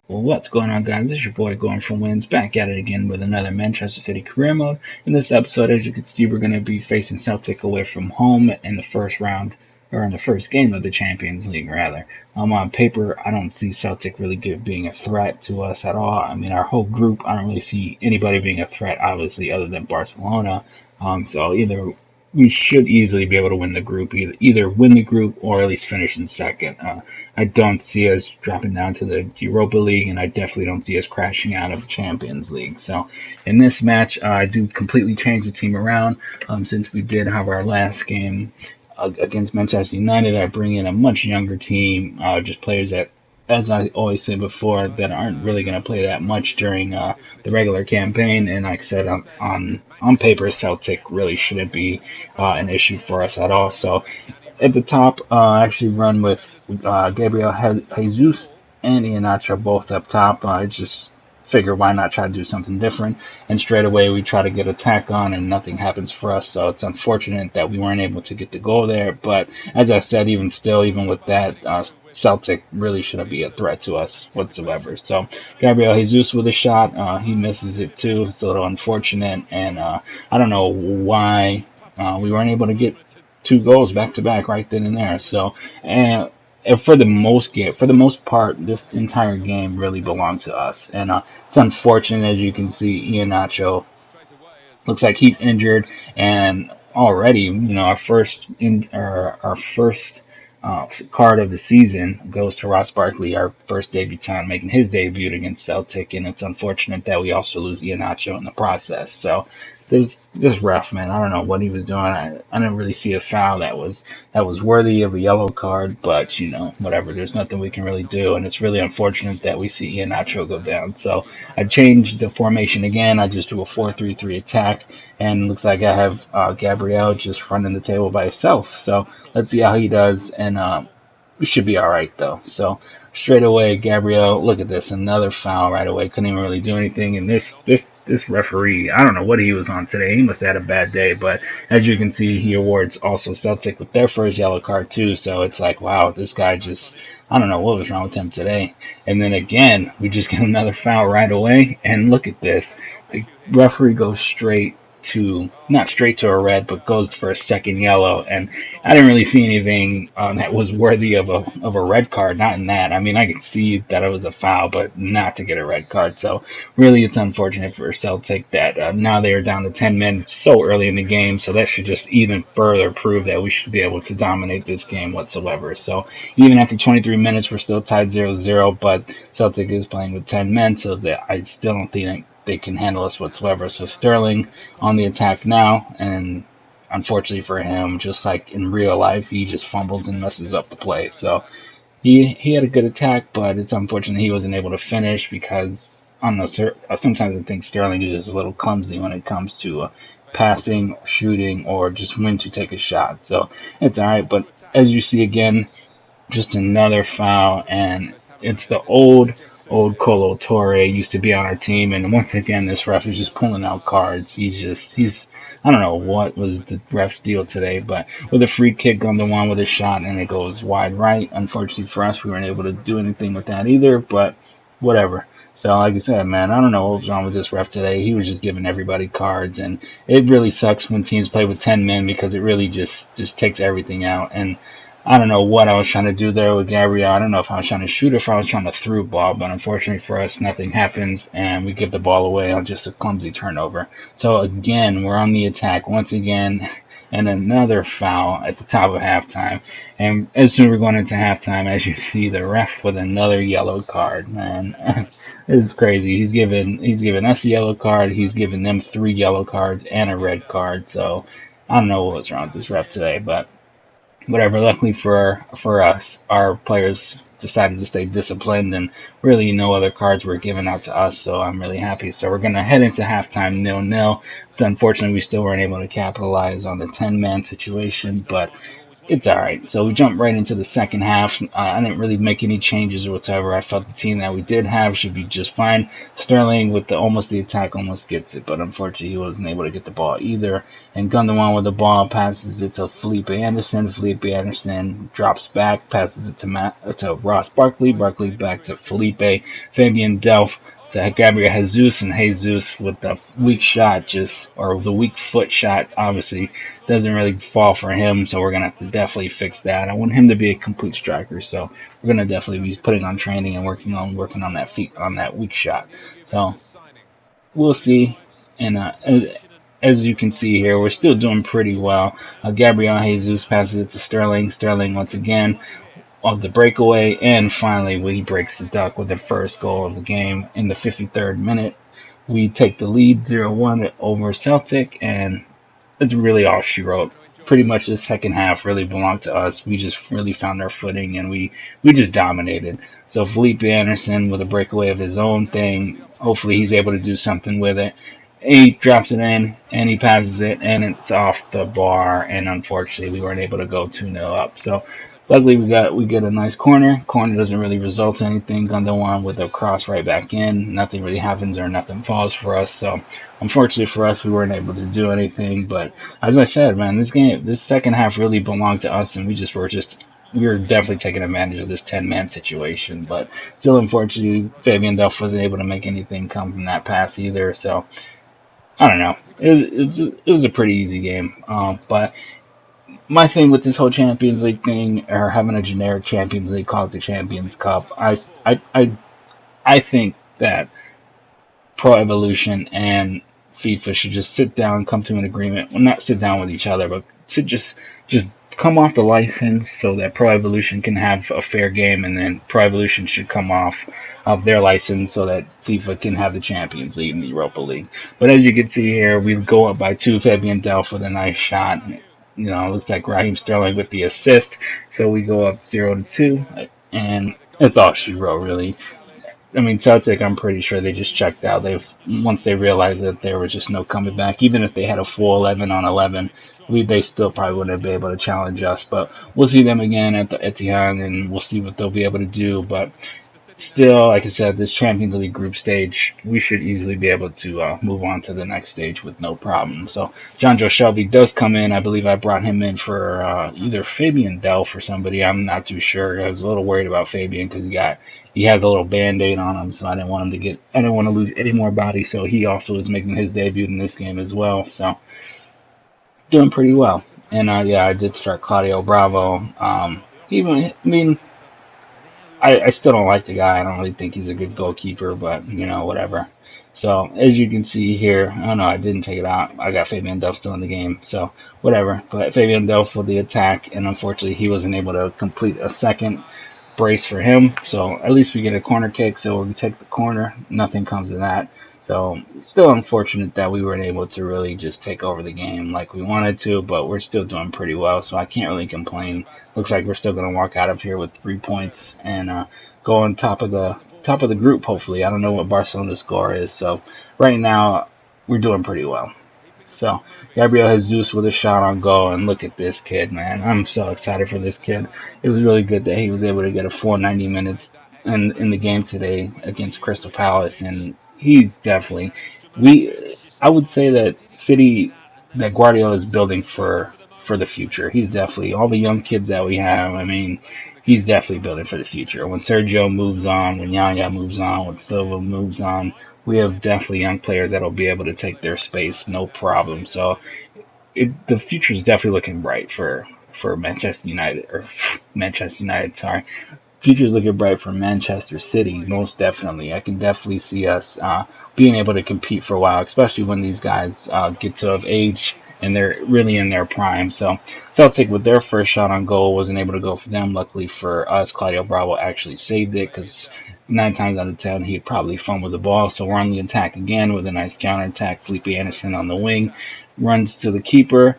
Well, what's going on, guys? It's your boy Going for Wins back at it again with another Manchester City career mode. In this episode, as you can see, we're going to be facing Celtic away from home in the first round, or in the first game of the Champions League, rather. On paper, I don't see Celtic really being a threat to us at all. I mean, our whole group, I don't really see anybody being a threat, obviously, other than Barcelona. So either we should easily be able to win the group, either win the group or at least finish in second. I don't see us dropping down to the Europa League, and I definitely don't see us crashing out of the Champions League. So, in this match, I do completely change the team around. Since we did have our last game against Manchester United, I bring in a much younger team, just players that, as I always say before, that aren't really going to play that much during the regular campaign. And like I said, on paper, Celtic really shouldn't be an issue for us at all. So at the top, I actually run with Gabriel Jesus and Iheanacho both up top. I just figure why not try to do something different. And straight away we try to get attack on, and nothing happens for us. So it's unfortunate that we weren't able to get the goal there. But as I said, even still, even with that, Celtic really shouldn't be a threat to us whatsoever. So Gabriel Jesus with a shot, he misses it too. It's a little unfortunate, and I don't know why we weren't able to get two goals back to back right then and there. So, and for the most part, this entire game really belonged to us. And it's unfortunate, as you can see, Ian Nacho looks like he's injured, and already, our first card of the season goes to Ross Barkley, our first debutant, making his debut against Celtic, and it's unfortunate that we also lose Iheanacho in the process. So this ref, man, I don't know what he was doing. I didn't really see a foul that was worthy of a yellow card, but whatever. There's nothing we can really do, and it's really unfortunate that we see Iheanacho go down. So I changed the formation again. I just do a 4-3-3 attack, and looks like I have Gabriel just running the table by himself. So let's see how he does, and we should be all right though. So straight away, Gabriel, look at this, another foul right away. Couldn't even really do anything. And this referee, I don't know what he was on today. He must have had a bad day. But as you can see, he awards also Celtic with their first yellow card too. So it's like, wow, this guy just, I don't know what was wrong with him today. And then again, we just get another foul right away. And look at this, the referee goes not straight to a red, but goes for a second yellow. And I didn't really see anything that was worthy of a red card. Not in that. I mean, I could see that it was a foul, but not to get a red card. So really, it's unfortunate for Celtic that now they are down to 10 men so early in the game. So that should just even further prove that we should be able to dominate this game whatsoever. So even after 23 minutes, we're still tied 0-0, but Celtic is playing with 10 men, so that I still don't think they can handle us whatsoever. So Sterling on the attack now, and unfortunately for him, just like in real life, he just fumbles and messes up the play. So he had a good attack, but it's unfortunate he wasn't able to finish because I don't know. Sometimes I think Sterling is just a little clumsy when it comes to passing, shooting, or just when to take a shot. So it's all right. But as you see again, just another foul, and it's the old Colo Torre used to be on our team, and once again this ref is just pulling out cards. He's I don't know what was the ref's deal today, but with a free kick on the one with a shot and it goes wide right. Unfortunately for us, we weren't able to do anything with that either, but whatever. So like I said, man, I don't know what was wrong with this ref today. He was just giving everybody cards, and it really sucks when teams play with 10 men because it really just takes everything out. And I don't know what I was trying to do there with Gabriel. I don't know if I was trying to shoot or if I was trying to through ball, but unfortunately for us, nothing happens, and we give the ball away on just a clumsy turnover. So again, we're on the attack once again, and another foul at the top of halftime. And as soon as we're going into halftime, as you see, the ref with another yellow card, man. This is crazy. He's given us a yellow card. He's given them 3 yellow cards and a red card. So I don't know what's wrong with this ref today, but whatever. Luckily for us, our players decided to stay disciplined, and really no other cards were given out to us. So I'm really happy. So we're gonna head into halftime 0-0. It's unfortunate we still weren't able to capitalize on the 10-man situation, but it's all right. So we jumped right into the second half. I didn't really make any changes or whatever. I felt the team that we did have should be just fine. Sterling with the attack almost gets it, but unfortunately he wasn't able to get the ball either. And Gundogan with the ball passes it to Felipe Anderson. Felipe Anderson drops back, passes it to Ross Barkley. Barkley back to Felipe. Fabian Delph to Gabriel Jesus, and Jesus with the weak shot, or the weak foot shot, obviously doesn't really fall for him. So we're gonna have to definitely fix that. I want him to be a complete striker, so we're gonna definitely be putting on training and working on that weak shot. So we'll see. And as you can see here, we're still doing pretty well. Gabriel Jesus passes it to Sterling. Sterling once again of the breakaway, and finally he breaks the duck with the first goal of the game in the 53rd minute. We take the lead 0-1 over Celtic, and it's really all she wrote. Pretty much the second half really belonged to us. We just really found our footing, and we just dominated. So Felipe Anderson with a breakaway of his own thing. Hopefully he's able to do something with it. He drops it in, and he passes it, and it's off the bar, and unfortunately we weren't able to go 2-0 up. So luckily we get a nice corner. Corner doesn't really result in anything. Gundogan with a cross right back in. Nothing really happens or nothing falls for us. So unfortunately for us, we weren't able to do anything. But as I said, man, this second half really belonged to us, and we were definitely taking advantage of this 10-man situation. But still, unfortunately, Fabian Delph wasn't able to make anything come from that pass either. So I don't know. It was a pretty easy game. But my thing with this whole Champions League thing, or having a generic Champions League, call it the Champions Cup, I think that Pro Evolution and FIFA should just sit down, come to an agreement. Well, not sit down with each other, but to just come off the license so that Pro Evolution can have a fair game, and then Pro Evolution should come off of their license so that FIFA can have the Champions League and the Europa League. But as you can see here, we go up by 2. Fabian Delph with a nice shot. It looks like Raheem Sterling with the assist. So we go up 0-2, and it's all she wrote, really. I mean, Celtic, I'm pretty sure they just checked out. Once they realized that there was just no coming back. Even if they had a full 11 on 11, they still probably wouldn't be able to challenge us. But we'll see them again at the Etihad, and we'll see what they'll be able to do. But still, like I said, this Champions League group stage, we should easily be able to move on to the next stage with no problem. So John Joe Shelby does come in. I believe I brought him in for either Fabian Delph or somebody. I'm not too sure. I was a little worried about Fabian because he had the little Band-Aid on him, so I didn't want to lose any more body. So he also is making his debut in this game as well. So doing pretty well. And I did start Claudio Bravo. I still don't like the guy. I don't really think he's a good goalkeeper, but, whatever. So, as you can see here, I didn't take it out. I got Fabian Delph still in the game, so whatever. But Fabian Delph for the attack, and unfortunately he wasn't able to complete a second brace for him. So, at least we get a corner kick, so we take the corner. Nothing comes of that. So, still unfortunate that we weren't able to really just take over the game like we wanted to, but we're still doing pretty well, so I can't really complain. Looks like we're still going to walk out of here with 3 points and go on top of the group, hopefully. I don't know what Barcelona's score is, so right now we're doing pretty well. So, Gabriel Jesus with a shot on goal, and look at this kid, man. I'm so excited for this kid. It was really good that he was able to get a full 90 minutes in the game today against Crystal Palace, and he's definitely I would say that Guardiola is building for the future. He's definitely all the young kids that we have. I mean, he's definitely building for the future. When Sergio moves on, when Yaya moves on, when Silva moves on, we have definitely young players that'll be able to take their space, no problem. So the future is definitely looking bright for Manchester United, sorry. Future's looking bright for Manchester City, most definitely. I can definitely see us being able to compete for a while, especially when these guys get to of age and they're really in their prime. So Celtic, with their first shot on goal, wasn't able to go for them. Luckily for us, Claudio Bravo actually saved it, because 9 times out of 10 he'd probably fumble the ball. So we're on the attack again with a nice counterattack. Felipe Anderson on the wing runs to the keeper.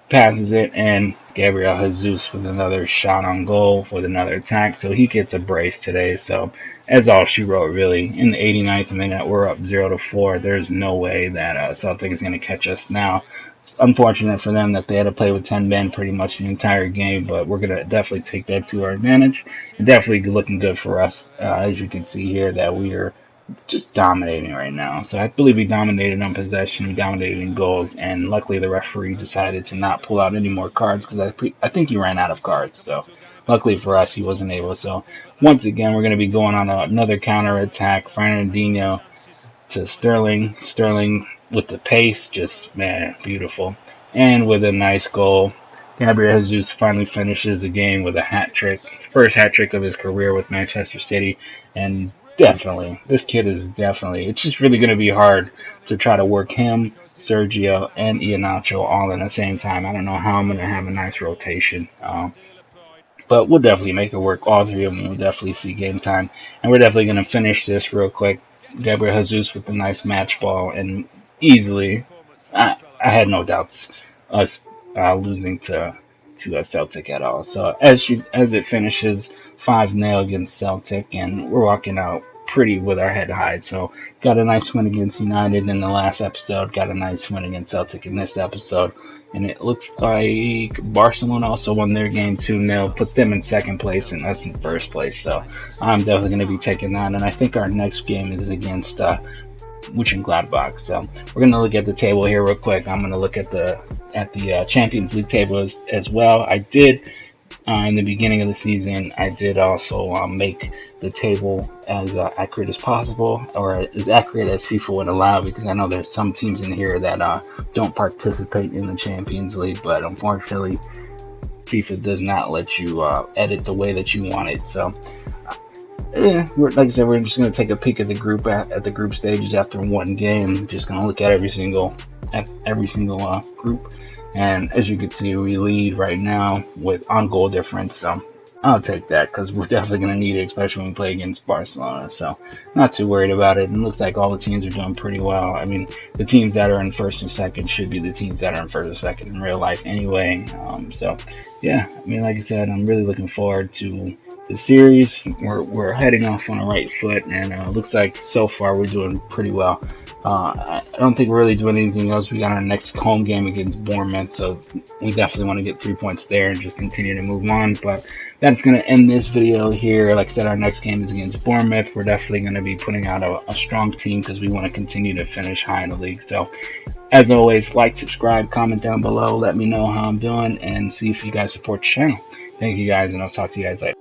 passes it, and Gabriel Jesus with another shot on goal with another attack, so he gets a brace today. So as all she wrote, really, in the 89th minute, we're up 0-4. There's no way that Celtic is going to catch us now. It's unfortunate for them that they had to play with 10 men pretty much the entire game, but we're going to definitely take that to our advantage. And definitely looking good for us, as you can see here, that we are just dominating right now. So I believe we dominated on possession, we dominated in goals, and luckily the referee decided to not pull out any more cards because I think he ran out of cards. So luckily for us, he wasn't able. So once again, we're going to be going on another counter attack. Fernandinho to Sterling. Sterling with the pace, just man, beautiful, and with a nice goal. Gabriel Jesus finally finishes the game with a hat trick, first hat trick of his career with Manchester City, and definitely, this kid is definitely, it's just really going to be hard to try to work him, Sergio, and Iheanacho all in the same time. I don't know how I'm going to have a nice rotation. But we'll definitely make it work. All three of them will definitely see game time. And we're definitely going to finish this real quick. Gabriel Jesus with the nice match ball, and easily, I had no doubts us losing to Celtic at all. So as it finishes 5-0 against Celtic, and we're walking out pretty with our head high. So got a nice win against United in the last episode, got a nice win against Celtic in this episode, and it looks like Barcelona also won their game 2-0, puts them in second place and us in first place. So I'm definitely going to be taking that, and I think our next game is against Gladbach. So we're going to look at the table here real quick. I'm going to look at the Champions League table as well. I did in the beginning of the season, I did also make the table as accurate as possible, or as accurate as FIFA would allow, because I know there's some teams in here that don't participate in the Champions League, but unfortunately FIFA does not let you edit the way that you want it. So like I said, we're just going to take a peek at the group at the group stages after one game. Just going to look at every single group. And as you can see, we lead right now with on goal difference. So I'll take that because we're definitely going to need it, especially when we play against Barcelona. So not too worried about it. And it looks like all the teams are doing pretty well. I mean, the teams that are in first and second should be the teams that are in first and second in real life anyway. So yeah, I mean, like I said, I'm really looking forward to the series. We're heading off on the right foot, and it looks like so far we're doing pretty well. I don't think we're really doing anything else. We got our next home game against Bournemouth, so we definitely want to get 3 points there and just continue to move on. But that's going to end this video here. Like I said, our next game is against Bournemouth. We're definitely going to be putting out a strong team because we want to continue to finish high in the league. So as always, like, subscribe, comment down below. Let me know how I'm doing and see if you guys support the channel. Thank you guys, and I'll talk to you guys later.